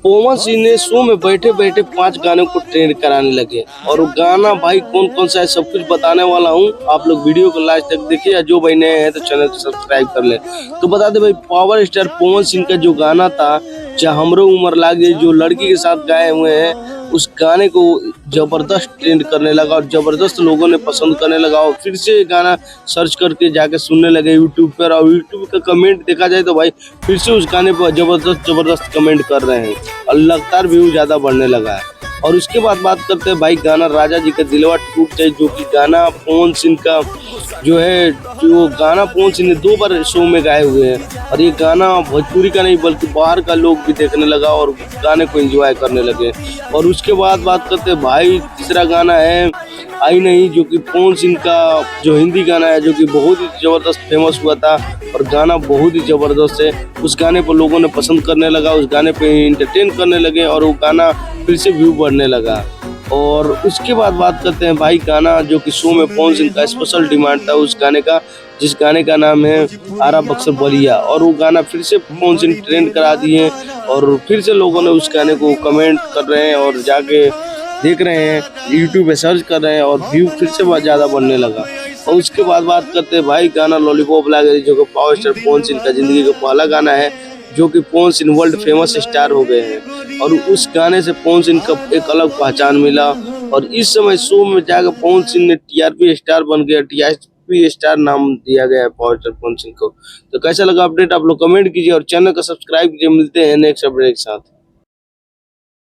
पवन सिंह ने शो में बैठे बैठे 5 गानों को ट्रेंड कराने लगे और वो गाना भाई कौन कौन सा है सब कुछ बताने वाला हूँ। आप लोग वीडियो को लास्ट तक देखिए, जो भाई नए हैं तो चैनल को सब्सक्राइब कर ले। तो बता दे भाई, पावर स्टार पवन सिंह का जो गाना था चाहे हमरो उम्र लागे, जो लड़की के साथ गाए हुए हैं, उस गाने को जबरदस्त ट्रेंड करने लगा और जबरदस्त लोगों ने पसंद करने लगा और फिर से ये गाना सर्च करके जाके सुनने लगे यूट्यूब पर। और यूट्यूब का कमेंट देखा जाए तो भाई फिर से उस गाने पर जबरदस्त कमेंट कर रहे हैं और लगातार व्यू ज़्यादा बढ़ने लगा है। और उसके बाद बात करते हैं भाई गाना राजा जी का दिलवा टूट जाए, जो कि गाना पवन सिंह का जो है, जो गाना पवन सिंह ने 2 बार शो में गाए हुए हैं। और ये गाना भोजपुरी का नहीं बल्कि बाहर का लोग भी देखने लगा और गाने को एंजॉय करने लगे। और उसके बाद बात करते हैं भाई तीसरा गाना है आई नहीं, जो कि पवन सिंह का जो हिंदी गाना है, जो कि बहुत ही ज़बरदस्त फेमस हुआ था और गाना बहुत ही ज़बरदस्त है। उस गाने पर लोगों ने पसंद करने लगा, उस गाने पे इंटरटेन करने लगे और वो गाना फिर से व्यू बढ़ने लगा। और उसके बाद बात करते हैं भाई गाना जो कि शो में पवन सिंह का स्पेशल डिमांड था उस गाने का, जिस गाने का नाम है आरा बक्सर बलिया। और वो गाना फिर से पवन सिंह ट्रेंड करा दिए और फिर से लोगों ने उस गाने को कमेंट कर रहे हैं और जाके देख रहे हैं, यूट्यूब पे सर्च कर रहे हैं और व्यू फिर से बहुत ज़्यादा बढ़ने लगा। और उसके बाद बात करते हैं भाई गाना लॉलीपॉप लागे, जो कि पावर स्टार पवन सिंह का ज़िंदगी का पहला गाना है, जो कि Pawan Singh world famous star हो गए हैं। और उस गाने से पवन सिंह का एक अलग पहचान मिला और इस समय शो में जाकर पवन सिंह ने टीआरपी स्टार बन गया, टीआरपी स्टार नाम दिया गया है पावर स्टार पवन सिंह को। तो कैसा लगा अपडेट आप लोग कमेंट कीजिए और चैनल को सब्सक्राइब कीजिए। मिलते हैं नेक्स्ट अपडेट के साथ।